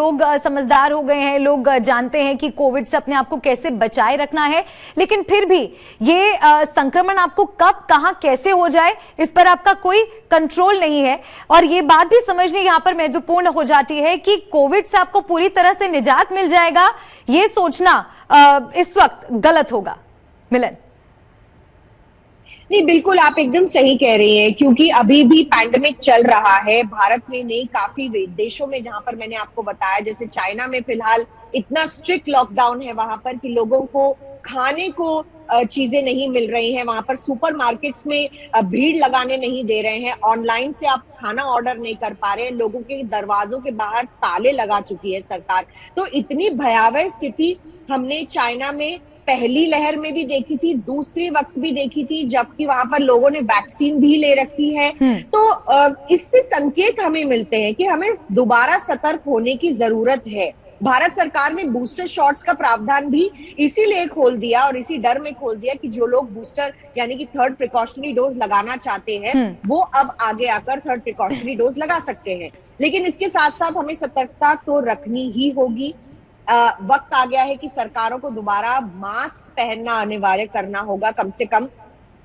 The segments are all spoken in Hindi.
लोग समझदार हो गए हैं, लोग जानते हैं कि कोविड से अपने आप को कैसे बचाए रखना है, लेकिन फिर भी ये संक्रमण आपको कब कहां कैसे हो जाए इस पर आपका कोई कंट्रोल नहीं है। और ये बात भी समझनी यहां पर महत्वपूर्ण हो जाती है कि कोविड से आपको पूरी तरह से निजात मिल जाएगा, ये सोचना इस वक्त गलत होगा। मिलन, नहीं, बिल्कुल आप एकदम सही कह रही हैं, क्योंकि अभी भी पैंडेमिक चल रहा है भारत में नहीं, काफी देशों में, जहां पर मैंने आपको बताया जैसे चाइना में फिलहाल इतना स्ट्रिक्ट लॉकडाउन है वहां पर कि लोगों को खाने को चीजें नहीं मिल रही हैं, वहां पर सुपरमार्केट्स में भीड़ लगाने नहीं दे रहे हैं, ऑनलाइन से आप खाना ऑर्डर नहीं कर पा रहे हैं, लोगों के दरवाजों के बाहर ताले लगा चुकी है सरकार। तो इतनी भयावह स्थिति हमने चाइना में पहली लहर में भी देखी थी, दूसरी वक्त भी देखी थी, जबकि वहां पर लोगों ने वैक्सीन भी ले रखी है। तो इससे संकेत हमें मिलते हैं कि हमें दोबारा सतर्क होने की जरूरत है। भारत सरकार ने बूस्टर शॉट्स का प्रावधान भी इसीलिए खोल दिया और इसी डर में खोल दिया कि जो लोग बूस्टर यानी कि थर्ड प्रिकॉशनरी डोज लगाना चाहते हैं वो अब आगे आकर थर्ड प्रिकॉशनरी डोज लगा सकते हैं। लेकिन इसके साथ साथ हमें सतर्कता तो रखनी ही होगी। वक्त आ गया है कि सरकारों को दोबारा मास्क पहनना अनिवार्य करना होगा कम से कम,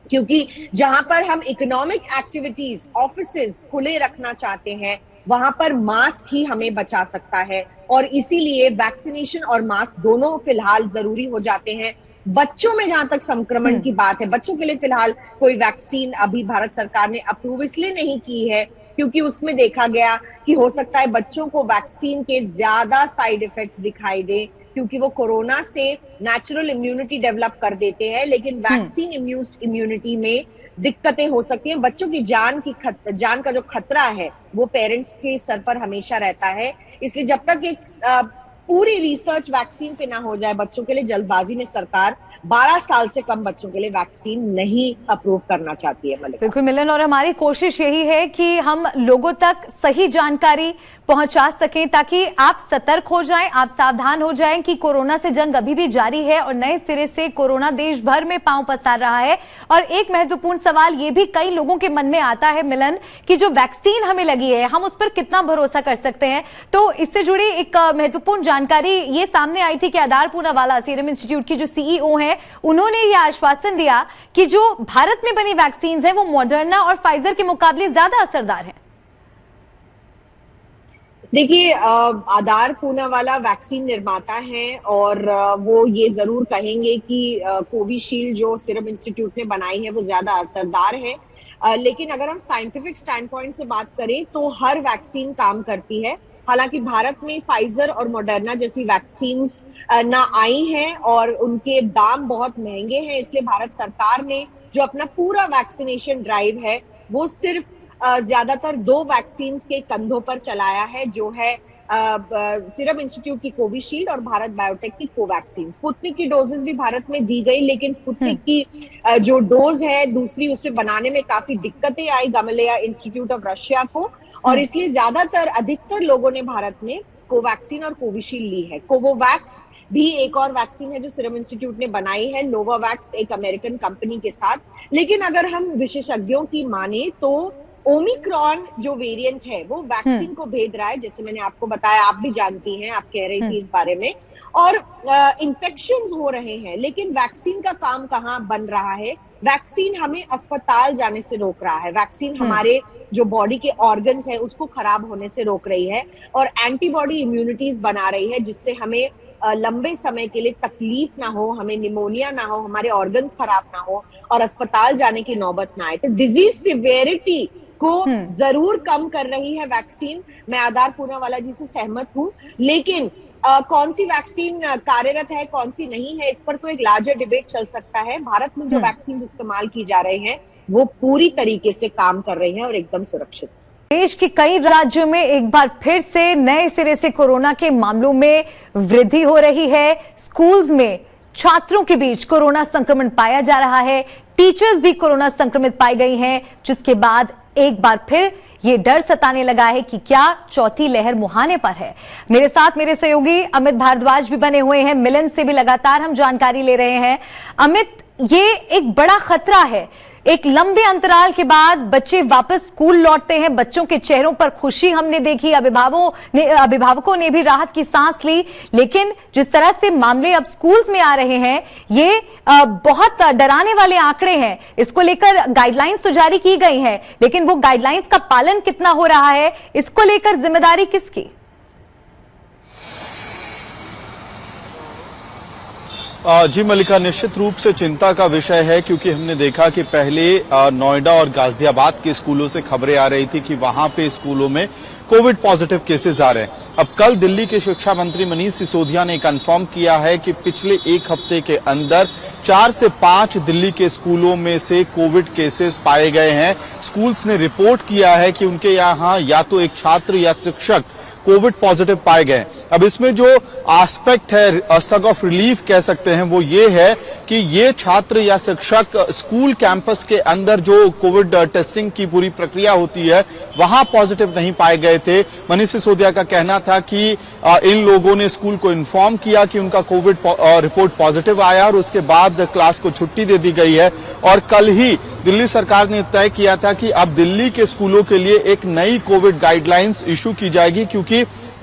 क्योंकि जहां पर हम इकोनॉमिक एक्टिविटीज, ऑफिसेज खुले रखना चाहते हैं वहां पर मास्क ही हमें बचा सकता है, और इसीलिए वैक्सीनेशन और मास्क दोनों फिलहाल जरूरी हो जाते हैं। बच्चों में जहां तक संक्रमण की बात है, बच्चों के लिए फिलहाल कोई वैक्सीन अभी भारत सरकार ने अप्रूव इसलिए नहीं की है क्योंकि उसमें देखा गया कि हो सकता है बच्चों को वैक्सीन के ज्यादा साइड इफेक्ट्स दिखाई दे, क्योंकि वो कोरोना से नेचुरल इम्यूनिटी डेवलप कर देते हैं, लेकिन वैक्सीन इंड्यूस्ड इम्यूनिटी में दिक्कतें हो सकती हैं। बच्चों की जान का जो खतरा है वो पेरेंट्स के सर पर हमेशा रहता है। इसलिए जब तक एक पूरी रिसर्च वैक्सीन पे ना हो जाए बच्चों के लिए, जल्दबाजी में सरकार 12 साल से कम बच्चों के लिए वैक्सीन नहीं अप्रूव करना चाहती है। बिल्कुल मिलन, और हमारी कोशिश यही है कि हम लोगों तक सही जानकारी पहुंचा सकें ताकि आप सतर्क हो जाएं, आप सावधान हो जाएं कि कोरोना से जंग अभी भी जारी है और नए सिरे से कोरोना देश भर में पांव पसार रहा है। और एक महत्वपूर्ण सवाल ये भी कई लोगों के मन में आता है मिलन कि जो वैक्सीन हमें लगी है हम उस पर कितना भरोसा कर सकते हैं। तो इससे जुड़ी एक महत्वपूर्ण जानकारी ये सामने आई थी कि आधार पूनावाला सीरम इंस्टीट्यूट की जो सीईओ है उन्होंने यह आश्वासन दिया कि जो भारत में बनी वैक्सीन है वो मॉडर्ना और फाइजर के मुकाबले ज्यादा असरदार है। देखिए, आधार पूनावाला वैक्सीन निर्माता हैं और वो ये जरूर कहेंगे कि कोविशील्ड जो सीरम इंस्टीट्यूट ने बनाई है वो ज्यादा असरदार है, लेकिन अगर हम साइंटिफिक स्टैंड पॉइंट से बात करें तो हर वैक्सीन काम करती है। हालांकि भारत में फाइजर और मॉडर्ना जैसी वैक्सीन्स ना आई हैं और उनके दाम बहुत महंगे हैं, इसलिए भारत सरकार ने जो अपना पूरा वैक्सीनेशन ड्राइव है वो सिर्फ ज्यादातर 2 वैक्सीन्स के कंधों पर चलाया है, जो है सीरम इंस्टीट्यूट की कोविशील्ड और भारत बायोटेक की कोवैक्सीन। स्पुतनिक की डोजेस भी भारत में दी गई, लेकिन स्पुतनिक की जो डोज है दूसरी उसे बनाने में काफी दिक्कतें आई गमलेया इंस्टीट्यूट ऑफ रशिया को, और इसलिए अधिकतर लोगों ने भारत में कोवैक्सीन और कोविशील्ड ली है। कोवोवैक्स भी एक और वैक्सीन है जो सीरम इंस्टीट्यूट ने बनाई है, नोवावैक्स एक अमेरिकन कंपनी के साथ। लेकिन अगर हम विशेषज्ञों की माने तो ओमिक्रॉन जो वेरिएंट है वो वैक्सीन को भेद रहा है, जैसे मैंने आपको बताया, आप भी जानती हैं, आप कह रही थी इस बारे में, और इन्फेक्शंस हो रहे हैं, लेकिन वैक्सीन का काम कहाँ बन रहा है? वैक्सीन हमें अस्पताल जाने से रोक रहा है, वैक्सीन हमारे जो बॉडी के ऑर्गन्स है उसको खराब होने से रोक रही है और एंटीबॉडी इम्यूनिटीज बना रही है, जिससे हमें लंबे समय के लिए तकलीफ ना हो, हमें निमोनिया ना हो, हमारे ऑर्गन्स खराब ना हो और अस्पताल जाने की नौबत ना आए। तो डिजीज सिवियरिटी को जरूर कम कर रही है वैक्सीन। मैं आधार पूनावाला जी से सहमत हूं, लेकिन कौन सी वैक्सीन कार्यरत है कौन सी नहीं है इस पर तो एक लार्जर डिबेट चल सकता है। भारत में जो वैक्सीन इस्तेमाल की जा रहे हैं वो पूरी तरीके से काम कर रही हैं और एकदम सुरक्षित। देश के कई राज्यों में एक बार फिर से नए सिरे से कोरोना के मामलों में वृद्धि हो रही है। स्कूल्स में छात्रों के बीच कोरोना संक्रमण पाया जा रहा है, टीचर्स भी कोरोना संक्रमित पाई गई हैं, जिसके बाद एक बार फिर ये डर सताने लगा है कि क्या चौथी लहर मुहाने पर है। मेरे साथ मेरे सहयोगी अमित भारद्वाज भी बने हुए हैं, मिलन से भी लगातार हम जानकारी ले रहे हैं। अमित, ये एक बड़ा खतरा है, एक लंबे अंतराल के बाद बच्चे वापस स्कूल लौटते हैं। बच्चों के चेहरों पर खुशी हमने देखी, अभिभावकों ने भी राहत की सांस ली। लेकिन जिस तरह से मामले अब स्कूल्स में आ रहे हैं, ये बहुत डराने वाले आंकड़े हैं। इसको लेकर गाइडलाइंस तो जारी की गई है, लेकिन वो गाइडलाइंस का पालन कितना हो रहा है, इसको लेकर जिम्मेदारी किसकी? जी मलिका, निश्चित रूप से चिंता का विषय है, क्योंकि हमने देखा कि पहले नोएडा और गाजियाबाद के स्कूलों से खबरें आ रही थी कि वहां पे स्कूलों में कोविड पॉजिटिव केसेस आ रहे हैं। अब कल दिल्ली के शिक्षा मंत्री मनीष सिसोदिया ने कंफर्म किया है कि पिछले एक हफ्ते के अंदर 4 से 5 दिल्ली के स्कूलों में से कोविड केसेस पाए गए हैं। स्कूल्स ने रिपोर्ट किया है कि उनके यहाँ या तो एक छात्र या शिक्षक कोविड पॉजिटिव पाए गए। अब इसमें जो एस्पेक्ट है, सग ऑफ रिलीफ कह सकते हैं, वो ये है कि ये छात्र या शिक्षक स्कूल कैंपस के अंदर जो कोविड टेस्टिंग की पूरी प्रक्रिया होती है वहां पॉजिटिव नहीं पाए गए थे। मनीष सिसोदिया का कहना था कि इन लोगों ने स्कूल को इन्फॉर्म किया कि उनका कोविड रिपोर्ट पॉजिटिव आया और उसके बाद क्लास को छुट्टी दे दी गई है। और कल ही दिल्ली सरकार ने तय किया था कि अब दिल्ली के स्कूलों के लिए एक नई कोविड गाइडलाइंस इशू की जाएगी, क्योंकि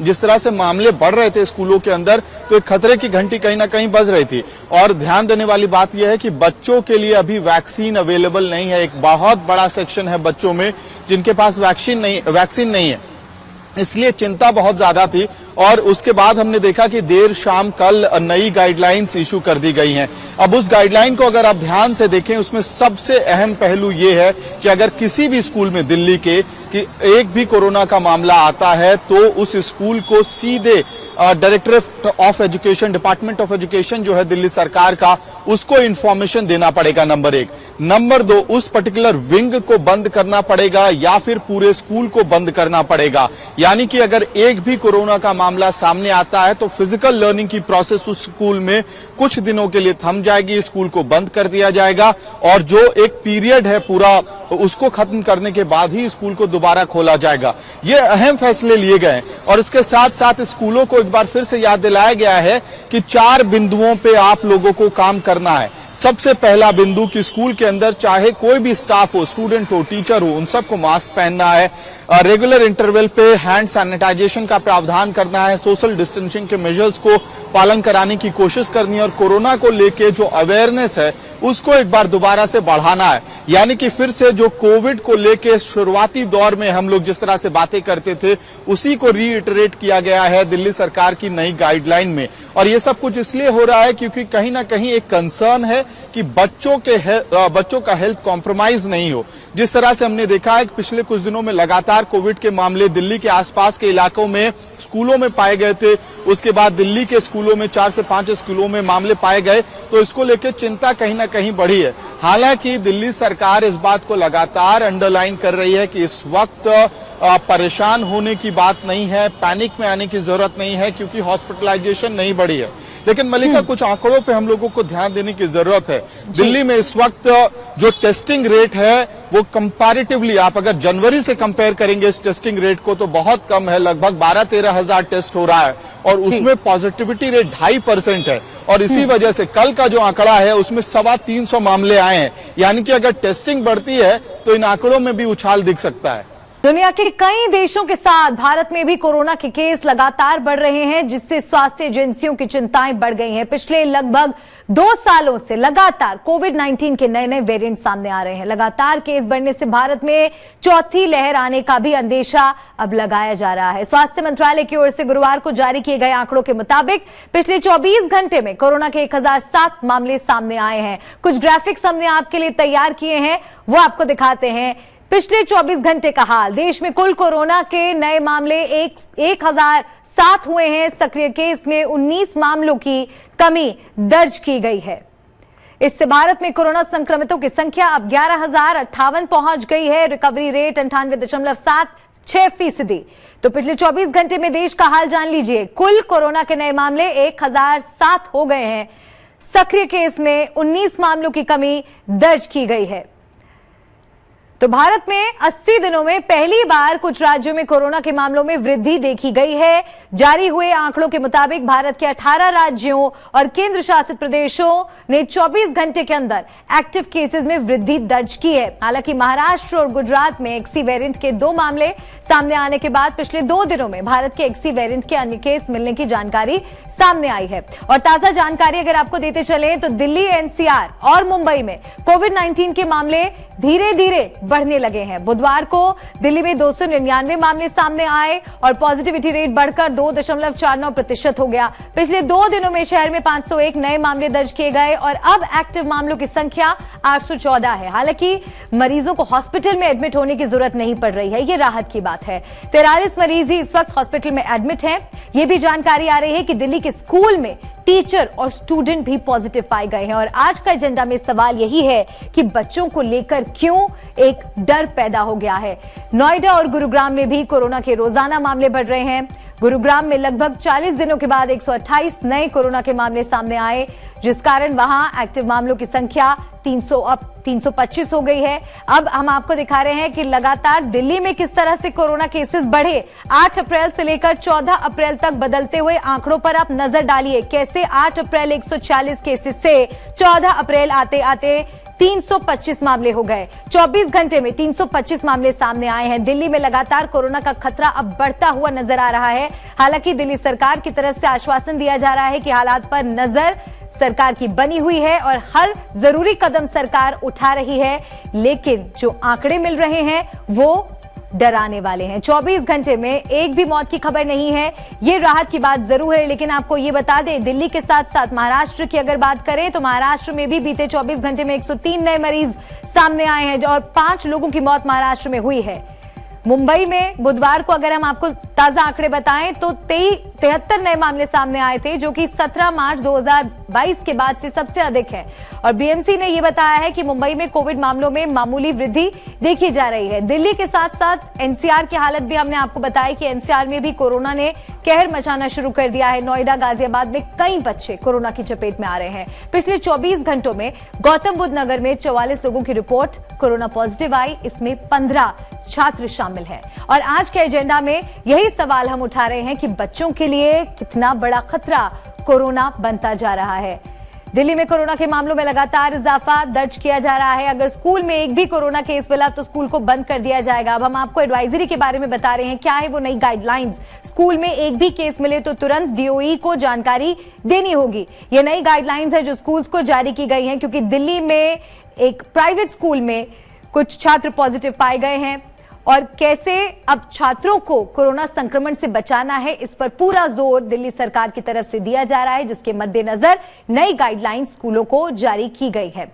जिस तरह से मामले बढ़ रहे थे स्कूलों के अंदर, तो एक खतरे की घंटी कहीं ना कहीं बज रही थी। और ध्यान देने वाली बात यह है कि बच्चों के लिए अभी वैक्सीन अवेलेबल नहीं है। एक बहुत बड़ा सेक्शन है बच्चों में जिनके पास वैक्सीन नहीं है, इसलिए चिंता बहुत ज्यादा थी। और उसके बाद हमने देखा कि देर शाम कल नई गाइडलाइंस इशू कर दी गई हैं। अब उस गाइडलाइन को अगर आप ध्यान से देखें, उसमें सबसे अहम पहलू ये है कि अगर किसी भी स्कूल में दिल्ली के कि एक भी कोरोना का मामला आता है तो उस स्कूल को सीधे directorate of education, department of education जो है दिल्ली सरकार का, उसको इंफॉर्मेशन देना पड़ेगा, नंबर 1। नंबर 2, उस पर्टिकुलर विंग को बंद करना पड़ेगा या फिर पूरे स्कूल को बंद करना पड़ेगा। यानी कि अगर एक भी कोरोना का मामला सामने आता है तो फिजिकल लर्निंग की प्रोसेस उस स्कूल में कुछ दिनों के लिए थम जाएगी, स्कूल को बंद कर दिया जाएगा और जो एक पीरियड है पूरा उसको खत्म करने के बाद ही स्कूल को दोबारा खोला जाएगा। ये अहम फैसले लिए गए और इसके साथ साथ स्कूलों को एक बार फिर से याद दिलाया गया है कि 4 बिंदुओं पे आप लोगों को काम करना है। सबसे पहला बिंदु कि स्कूल के अंदर चाहे कोई भी स्टाफ हो, स्टूडेंट हो, टीचर हो, उन सबको मास्क पहनना है। रेगुलर इंटरवल पे हैंड सैनिटाइजेशन का प्रावधान करना है। सोशल डिस्टेंसिंग के मेजर्स को पालन कराने की कोशिश करनी है और कोरोना को लेके जो अवेयरनेस है उसको एक बार दोबारा से बढ़ाना है। यानी कि फिर से जो कोविड को लेके शुरुआती दौर में हम लोग जिस तरह से बातें करते थे उसी को रीइटरेट किया गया है दिल्ली सरकार की नई गाइडलाइन में। और ये सब कुछ इसलिए हो रहा है क्योंकि कहीं ना कहीं एक कंसर्न है कि बच्चों का हेल्थ कॉम्प्रोमाइज नहीं हो। जिस तरह से हमने देखा है कि पिछले कुछ दिनों में लगातार कोविड के मामले दिल्ली के आसपास के इलाकों में स्कूलों में पाए गए थे, उसके बाद दिल्ली के स्कूलों में 4 से 5 स्कूलों में मामले पाए गए, तो इसको लेकर चिंता कहीं ना कहीं बढ़ी है। हालांकि दिल्ली सरकार इस बात को लगातार अंडरलाइन कर रही है कि इस वक्त परेशान होने की बात नहीं है, पैनिक में आने की जरूरत नहीं है, क्योंकि हॉस्पिटलाइजेशन नहीं बढ़ी है। लेकिन मलिका, कुछ आंकड़ों पे हम लोगों को ध्यान देने की जरूरत है। दिल्ली में इस वक्त जो टेस्टिंग रेट है वो कंपैरेटिवली, आप अगर जनवरी से कंपेयर करेंगे इस टेस्टिंग रेट को, तो बहुत कम है। लगभग 12-13 हजार टेस्ट हो रहा है और उसमें पॉजिटिविटी रेट 2.5% है। और इसी वजह से कल का जो आंकड़ा है उसमें 325 मामले आए हैं। यानी कि अगर टेस्टिंग बढ़ती है तो इन आंकड़ों में भी उछाल दिख सकता है। दुनिया के कई देशों के साथ भारत में भी कोरोना के केस लगातार बढ़ रहे हैं, जिससे स्वास्थ्य एजेंसियों की चिंताएं बढ़ गई हैं। पिछले लगभग 2 सालों से लगातार कोविड-19 के नए वेरिएंट सामने आ रहे हैं। लगातार केस बढ़ने से भारत में चौथी लहर आने का भी अंदेशा अब लगाया जा रहा है। स्वास्थ्य मंत्रालय की ओर से गुरुवार को जारी किए गए आंकड़ों के मुताबिक पिछले 24 घंटे में कोरोना के 1007 मामले सामने आए हैं। कुछ ग्राफिक्स हमने आपके लिए तैयार किए हैं, वो आपको दिखाते हैं। पिछले 24 घंटे का हाल, देश में कुल कोरोना के नए मामले 1007 हुए हैं। सक्रिय केस में 19 मामलों की कमी दर्ज की गई है। इससे भारत में कोरोना संक्रमितों की संख्या अब 11,058 पहुंच गई है। Recovery rate 98.76%। तो पिछले 24 घंटे में देश का हाल जान लीजिए। कुल कोरोना के नए मामले 1007 हो गए हैं। सक्रिय केस में 19 मामलों की कमी दर्ज की गई है। तो भारत में 80 दिनों में पहली बार कुछ राज्यों में कोरोना के मामलों में वृद्धि देखी गई है। जारी हुए आंकड़ों के मुताबिक भारत के 18 राज्यों और केंद्र शासित प्रदेशों ने 24 घंटे के अंदर एक्टिव केसेस में वृद्धि दर्ज की है। हालांकि महाराष्ट्र और गुजरात में एक्सी वेरिएंट के 2 मामले सामने आने के बाद पिछले 2 दिनों में भारत के एक्सी वेरिएंट के अन्य केस मिलने की जानकारी सामने आई है। और ताजा जानकारी अगर आपको देते चले तो दिल्ली, एनसीआर और मुंबई में कोविड-19 के मामले धीरे धीरे बढ़ने लगे हैं। बुधवार को दिल्ली में 299 मामले सामने आए और पॉजिटिविटी रेट बढ़कर 2.49% हो गया। पिछले 2 दिनों में शहर में 501 नए मामले दर्ज किए गए और अब एक्टिव मामलों की संख्या 814 है। हालांकि मरीजों को हॉस्पिटल में एडमिट होने की जरूरत नहीं पड़ रही है, ये राहत की बात है। 43 मरीज ही इस वक्त हॉस्पिटल में एडमिट हैं। ये भी जानकारी आ रही है कि दिल्ली के स्कूल में टीचर और स्टूडेंट भी पॉजिटिव पाए गए हैं। और आज का एजेंडा में सवाल यही है कि बच्चों को लेकर क्यों एक डर पैदा हो गया है। नोएडा और गुरुग्राम में भी कोरोना के रोजाना मामले बढ़ रहे हैं। गुरुग्राम में लगभग 40 दिनों के बाद 128 नए कोरोना के मामले सामने आए, जिस कारण वहां एक्टिव मामलों की संख्या 325 हो गई है। अब हम आपको दिखा रहे हैं कि लगातार दिल्ली में किस तरह से कोरोना केसेस बढ़े। 8 अप्रैल से लेकर 14 अप्रैल तक बदलते हुए आंकड़ों पर आप नजर डालिए। कैसे 8 अप्रैल 140 केसेस से 14 अप्रैल आते आते 325 मामले हो गए। 24 घंटे में 325 मामले सामने आए हैं। दिल्ली में लगातार कोरोना का खतरा अब बढ़ता हुआ नजर आ रहा है। हालांकि दिल्ली सरकार की तरफ से आश्वासन दिया जा रहा है कि हालात पर नजर सरकार की बनी हुई है और हर जरूरी कदम सरकार उठा रही है, लेकिन जो आंकड़े मिल रहे हैं वो डराने वाले हैं। 24 घंटे में एक भी मौत की खबर नहीं है, ये राहत की बात जरूर है। लेकिन आपको ये बता दें, दिल्ली के साथ साथ महाराष्ट्र की अगर बात करें तो महाराष्ट्र में भी बीते 24 घंटे में 103 नए मरीज सामने आए हैं और 5 लोगों की मौत महाराष्ट्र में हुई है। मुंबई में बुधवार को अगर हम आपको ताजा आंकड़े बताएं तो 73 नए मामले सामने आए थे, जो कि 17 मार्च 2022 के बाद से सबसे अधिक है। और बीएमसी ने यह बताया है कि मुंबई में कोविड मामलों में मामूली वृद्धि देखी जा रही है। दिल्ली के साथ साथ एनसीआर की हालत भी हमने आपको बताया कि एनसीआर में भी कोरोना ने कहर मचाना शुरू कर दिया है। नोएडा, गाजियाबाद में कई बच्चे कोरोना की चपेट में आ रहे हैं। पिछले 24 घंटों में गौतम बुद्ध नगर में 44 लोगों की रिपोर्ट कोरोना पॉजिटिव आई, इसमें 15 छात्र शामिल हैं। और आज के एजेंडा में यही सवाल हम उठा रहे हैं कि बच्चों के लिए कितना बड़ा खतरा कोरोना बनता जा रहा है। दिल्ली में कोरोना के मामलों में लगातार इजाफा दर्ज किया जा रहा है। अगर स्कूल में एक भी कोरोना केस मिला तो स्कूल को बंद कर दिया जाएगा। अब हम आपको एडवाइजरी के बारे में बता रहे हैं। क्या है वो नई गाइडलाइंस? स्कूल में एक भी केस मिले तो तुरंत डीओई को जानकारी देनी होगी। ये नई गाइडलाइंस है जो स्कूल्स को जारी की गई हैं, क्योंकि दिल्ली में एक प्राइवेट स्कूल में कुछ छात्र पॉजिटिव पाए गए हैं। और कैसे अब छात्रों को कोरोना संक्रमण से बचाना है, इस पर पूरा जोर दिल्ली सरकार की तरफ से दिया जा रहा है, जिसके मद्देनजर नई गाइडलाइंस स्कूलों को जारी की गई है।